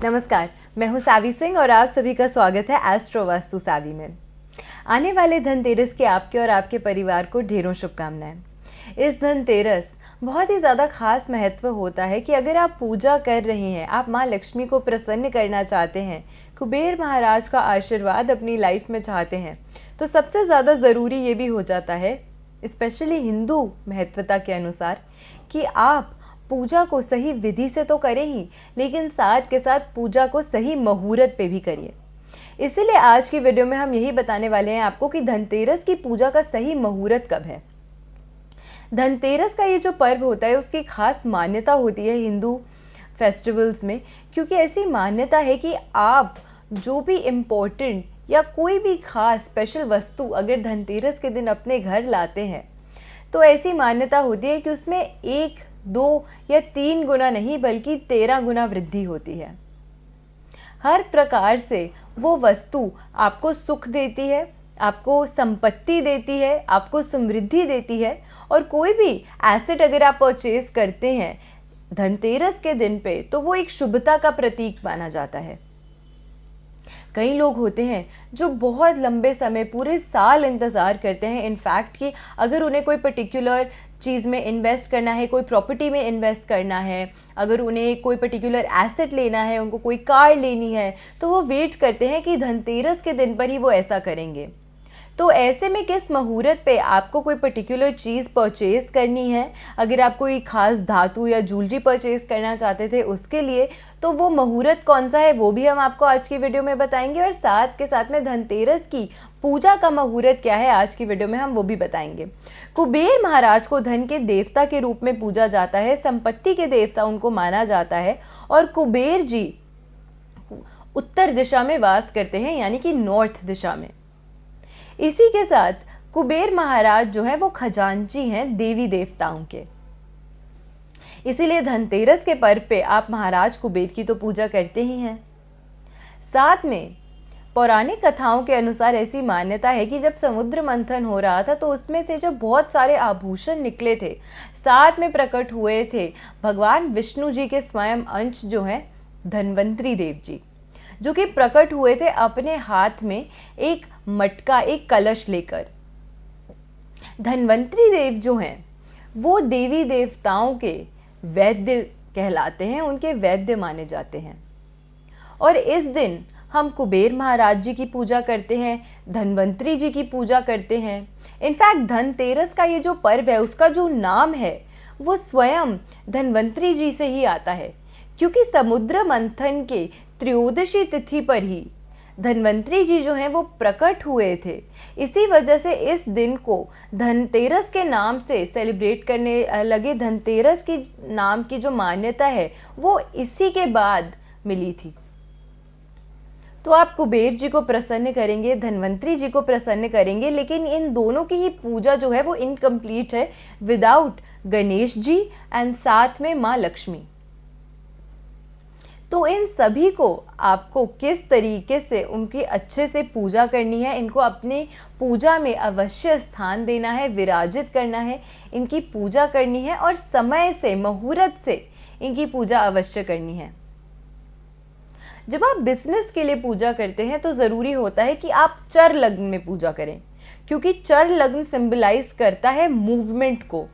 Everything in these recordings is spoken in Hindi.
नमस्कार, मैं हूं सावी सिंह और आप सभी का स्वागत है एस्ट्रो वास्तु सावी में। आने वाले धनतेरस की आपके और आपके परिवार को ढेरों शुभकामनाएं। इस धनतेरस बहुत ही ज़्यादा खास महत्व होता है कि अगर आप पूजा कर रहे हैं, आप माँ लक्ष्मी को प्रसन्न करना चाहते हैं, कुबेर महाराज का आशीर्वाद अपनी लाइफ में चाहते हैं, तो सबसे ज़्यादा ज़रूरी ये भी हो जाता है, स्पेशली हिंदू महत्वता के अनुसार, कि आप पूजा को सही विधि से तो करें ही, लेकिन साथ के साथ पूजा को सही मुहूर्त पे भी करिए। इसीलिए आज की वीडियो में हम यही बताने वाले हैं आपको कि धनतेरस की पूजा का सही मुहूर्त कब है। धनतेरस का ये जो पर्व होता है उसकी खास मान्यता होती है हिंदू फेस्टिवल्स में, क्योंकि ऐसी मान्यता है कि आप जो भी इम्पोर्टेंट या कोई भी खास स्पेशल वस्तु अगर धनतेरस के दिन अपने घर लाते हैं, तो ऐसी मान्यता होती है कि उसमें 1, 2 या 3 गुना नहीं बल्कि 13 गुना वृद्धि होती है। हर प्रकार से वो वस्तु आपको सुख देती है, आपको संपत्ति देती है, आपको समृद्धि देती है। और कोई भी एसेट अगर आप परचेज करते हैं धनतेरस के दिन पे, तो वो एक शुभता का प्रतीक माना जाता है। कई लोग होते हैं जो बहुत लंबे समय पूरे साल इंतज़ार करते हैं इनफैक्ट कि अगर उन्हें कोई पर्टिकुलर चीज़ में इन्वेस्ट करना है, कोई प्रॉपर्टी में इन्वेस्ट करना है, अगर उन्हें कोई पर्टिकुलर एसेट लेना है, उनको कोई कार लेनी है, तो वो वेट करते हैं कि धनतेरस के दिन पर ही वो ऐसा करेंगे। तो ऐसे में किस मुहूर्त पे आपको कोई पर्टिकुलर चीज़ परचेज करनी है, अगर आप कोई खास धातु या ज्वेलरी परचेज करना चाहते थे उसके लिए, तो वो मुहूर्त कौन सा है वो भी हम आपको आज की वीडियो में बताएंगे। और साथ के साथ में धनतेरस की पूजा का मुहूर्त क्या है आज की वीडियो में हम वो भी बताएंगे। कुबेर महाराज को धन के देवता के रूप में पूजा जाता है, संपत्ति के देवता उनको माना जाता है। और कुबेर जी उत्तर दिशा में वास करते हैं, यानी कि नॉर्थ दिशा में। इसी के साथ कुबेर महाराज जो है वो खजांची हैं देवी देवताओं के। इसीलिए धनतेरस के पर्व पे आप महाराज कुबेर की तो पूजा करते ही हैं। साथ में पौराणिक कथाओं के अनुसार ऐसी मान्यता है कि जब समुद्र मंथन हो रहा था तो उसमें से जो बहुत सारे आभूषण निकले थे, साथ में प्रकट हुए थे भगवान विष्णु जी के स्वयं अंश जो हैं धन्वंतरी देव जी, जो कि प्रकट हुए थे अपने हाथ में एक मटका, एक कलश लेकर। धन्वंतरी देव जो हैं वो देवी देवताओं के वैद्य कहलाते हैं, उनके वैद्य माने जाते हैं। और इस दिन हम कुबेर महाराज जी की पूजा करते हैं, धन्वंतरी जी की पूजा करते हैं। इनफैक्ट धनतेरस का ये जो पर्व है उसका जो नाम है वो स्वयं धन्वंतरी जी से ही आता है, क्योंकि समुद्र मंथन के त्रयोदशी तिथि पर ही धन्वंतरी जी जो हैं वो प्रकट हुए थे। इसी वजह से इस दिन को धनतेरस के नाम से सेलिब्रेट करने लगे। धनतेरस की नाम की जो मान्यता है वो इसी के बाद मिली थी। तो आप कुबेर जी को प्रसन्न करेंगे, धन्वंतरी जी को प्रसन्न करेंगे, लेकिन इन दोनों की ही पूजा जो है वो इनकम्प्लीट है विदाउट गणेश जी एंड साथ में माँ लक्ष्मी। तो इन सभी को आपको किस तरीके से उनकी अच्छे से पूजा करनी है, इनको अपने पूजा में अवश्य स्थान देना है, विराजित करना है, इनकी पूजा करनी है और समय से मुहूर्त से इनकी पूजा अवश्य करनी है। जब आप बिजनेस के लिए पूजा करते हैं तो ज़रूरी होता है कि आप चर लग्न में पूजा करें, क्योंकि चर लग्न सिंबलाइज करता है मूवमेंट को,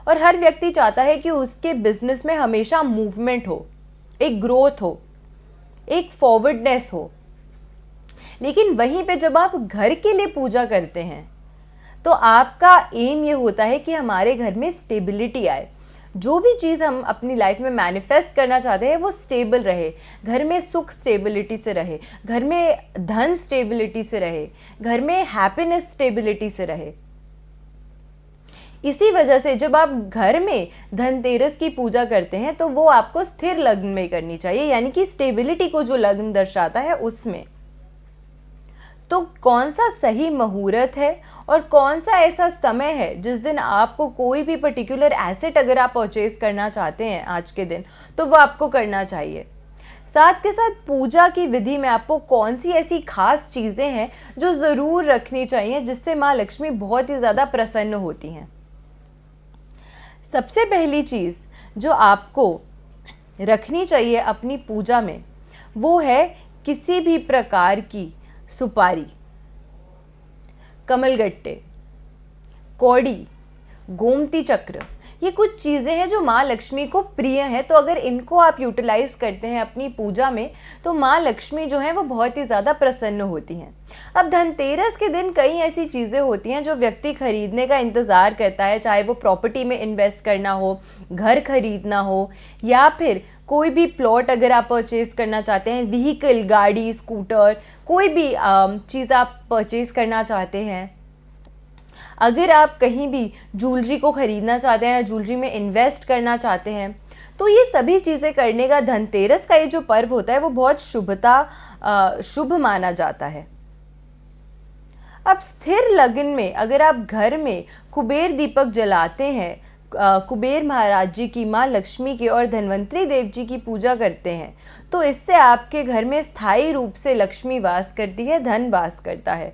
और हर व्यक्ति चाहता है कि उसके बिजनेस में हमेशा मूवमेंट हो, एक ग्रोथ हो, एक फॉरवर्डनेस हो। लेकिन वहीं पे जब आप घर के लिए पूजा करते हैं तो आपका एम ये होता है कि हमारे घर में स्टेबिलिटी आए, जो भी चीज़ हम अपनी लाइफ में मैनिफेस्ट करना चाहते हैं वो स्टेबल रहे, घर में सुख स्टेबिलिटी से रहे, घर में धन स्टेबिलिटी से रहे, घर में हैप्पीनेस स्टेबिलिटी से रहे। इसी वजह से जब आप घर में धनतेरस की पूजा करते हैं तो वो आपको स्थिर लग्न में करनी चाहिए, यानी कि स्टेबिलिटी को जो लग्न दर्शाता है उसमें। तो कौन सा सही मुहूर्त है और कौन सा ऐसा समय है जिस दिन आपको कोई भी पर्टिकुलर एसेट अगर आप परचेज करना चाहते हैं आज के दिन, तो वो आपको करना चाहिए। साथ के साथ पूजा की विधि में आपको कौन सी ऐसी खास चीज़ें हैं जो ज़रूर रखनी चाहिए जिससे माँ लक्ष्मी बहुत ही ज़्यादा प्रसन्न होती हैं। सबसे पहली चीज़ जो आपको रखनी चाहिए अपनी पूजा में वो है किसी भी प्रकार की सुपारी, कमलगट्टे, कौड़ी, गोमती चक्र, ये कुछ चीज़ें हैं जो माँ लक्ष्मी को प्रिय हैं। तो अगर इनको आप यूटिलाइज करते हैं अपनी पूजा में तो माँ लक्ष्मी जो है वो बहुत ही ज़्यादा प्रसन्न होती हैं। अब धनतेरस के दिन कई ऐसी चीज़ें होती हैं जो व्यक्ति खरीदने का इंतज़ार करता है, चाहे वो प्रॉपर्टी में इन्वेस्ट करना हो, घर खरीदना हो, या फिर कोई भी प्लॉट अगर आप परचेज़ करना चाहते हैं, व्हीकल, गाड़ी, स्कूटर, कोई भी चीज़ आप परचेज़ करना चाहते हैं, अगर आप कहीं भी ज्वेलरी को ख़रीदना चाहते हैं या ज्वेलरी में इन्वेस्ट करना चाहते हैं, तो ये सभी चीज़ें करने का धनतेरस का ये जो पर्व होता है वो बहुत शुभ माना जाता है। अब स्थिर लग्न में अगर आप घर में कुबेर दीपक जलाते हैं, कुबेर महाराज जी की, माँ लक्ष्मी की और धन्वंतरी देव जी की पूजा करते हैं, तो इससे आपके घर में स्थायी रूप से लक्ष्मी वास करती है, धन वास करता है।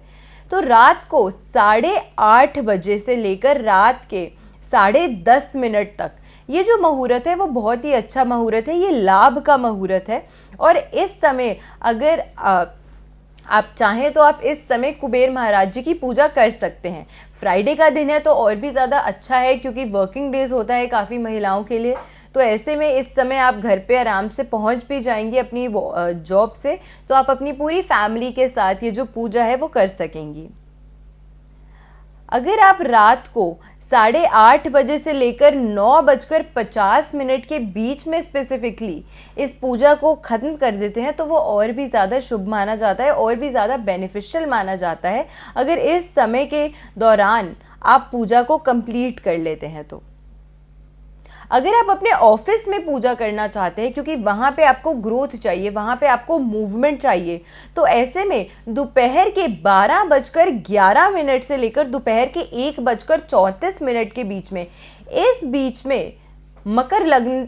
तो रात को 8:30 बजे से लेकर रात के 10:30 तक ये जो मुहूर्त है वो बहुत ही अच्छा मुहूर्त है, ये लाभ का मुहूर्त है। और इस समय अगर आप चाहें तो आप इस समय कुबेर महाराज जी की पूजा कर सकते हैं। फ्राइडे का दिन है तो और भी ज़्यादा अच्छा है, क्योंकि वर्किंग डेज होता है काफ़ी महिलाओं के लिए। तो ऐसे में इस समय आप घर पे आराम से पहुंच भी जाएंगी अपनी जॉब से, तो आप अपनी पूरी फैमिली के साथ ये जो पूजा है वो कर सकेंगी। अगर आप रात को 8:30 बजे से लेकर 9:50 के बीच में स्पेसिफिकली इस पूजा को ख़त्म कर देते हैं तो वो और भी ज़्यादा शुभ माना जाता है, और भी ज़्यादा बेनिफिशियल माना जाता है अगर इस समय के दौरान आप पूजा को कंप्लीट कर लेते हैं। तो अगर आप अपने ऑफिस में पूजा करना चाहते हैं, क्योंकि वहाँ पे आपको ग्रोथ चाहिए, वहाँ पे आपको मूवमेंट चाहिए, तो ऐसे में दोपहर के 12:11 से लेकर दोपहर के 1:34 के बीच में, इस बीच में मकर लग्न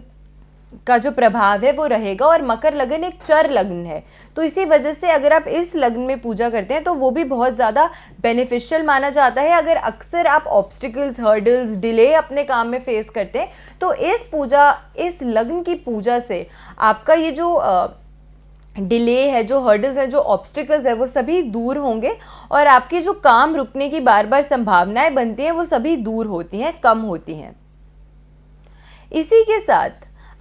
का जो प्रभाव है वो रहेगा। और मकर लग्न एक चर लग्न है, तो इसी वजह से अगर आप इस लग्न में पूजा करते हैं तो वो भी बहुत ज़्यादा बेनिफिशियल माना जाता है। अगर अक्सर आप ऑब्स्टिकल्स, हर्डल्स, डिले अपने काम में फेस करते हैं तो इस लग्न की पूजा से आपका ये जो डिले है, जो हर्डल्स है, जो ऑब्स्टिकल्स है, वो सभी दूर होंगे, और आपकी जो काम रुकने की बार बार संभावनाएं बनती हैं वो सभी दूर होती हैं, कम होती हैं। इसी के साथ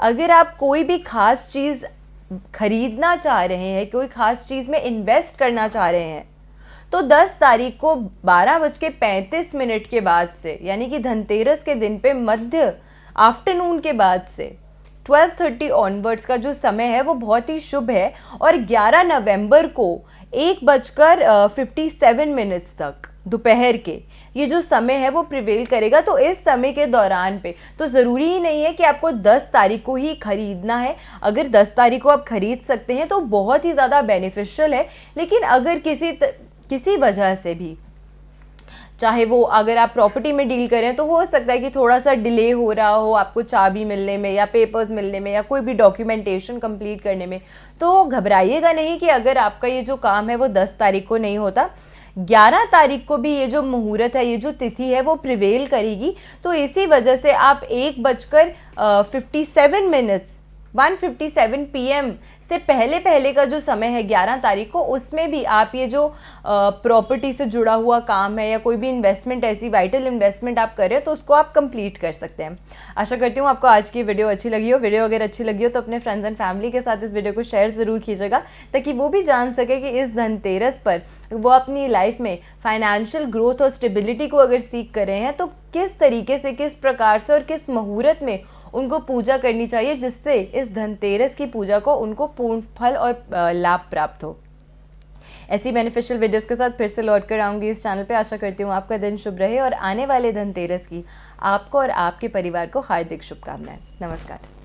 अगर आप कोई भी खास चीज़ खरीदना चाह रहे हैं, कोई खास चीज़ में इन्वेस्ट करना चाह रहे हैं, तो 10 तारीख को 12:35 के बाद से, यानी कि धनतेरस के दिन पे मध्य आफ्टरनून के बाद से 12:30 ऑनवर्ड्स का जो समय है वो बहुत ही शुभ है। और 11 नवंबर को 1:57 तक दोपहर के ये जो समय है वो प्रिवेल करेगा। तो इस समय के दौरान पे तो ज़रूरी ही नहीं है कि आपको 10 तारीख को ही खरीदना है। अगर 10 तारीख को आप खरीद सकते हैं तो बहुत ही ज़्यादा बेनिफिशियल है। लेकिन अगर किसी वजह से भी, चाहे वो अगर आप प्रॉपर्टी में डील करें तो हो सकता है कि थोड़ा सा डिले हो रहा हो आपको चाबी मिलने में या पेपर्स मिलने में या कोई भी डॉक्यूमेंटेशन कंप्लीट करने में, तो घबराइएगा नहीं कि अगर आपका ये जो काम है वो 10 तारीख को नहीं होता। 11 तारीख को भी ये जो मुहूर्त है, ये जो तिथि है वो प्रिवेल करेगी। तो इसी वजह से आप 1:57 PM से पहले का जो समय है 11 तारीख को, उसमें भी आप ये जो प्रॉपर्टी से जुड़ा हुआ काम है या कोई भी इन्वेस्टमेंट, ऐसी वाइटल इन्वेस्टमेंट आप करें तो उसको आप कंप्लीट कर सकते हैं। आशा करती हूँ आपको आज की वीडियो अच्छी लगी हो। वीडियो अगर अच्छी लगी हो तो अपने फ्रेंड्स एंड फैमिली के साथ इस वीडियो को शेयर ज़रूर कीजिएगा, ताकि वो भी जान सके कि इस धनतेरस पर वो अपनी लाइफ में फाइनेंशियल ग्रोथ और स्टेबिलिटी को अगर सीख कर रहे हैं तो किस तरीके से, किस प्रकार से और किस मुहूर्त में उनको पूजा करनी चाहिए, जिससे इस धनतेरस की पूजा को उनको पूर्ण फल और लाभ प्राप्त हो। ऐसी बेनिफिशियल वीडियोस के साथ फिर से लौट कर आऊँगी इस चैनल पे। आशा करती हूँ आपका दिन शुभ रहे और आने वाले धनतेरस की आपको और आपके परिवार को हार्दिक शुभकामनाएं। नमस्कार।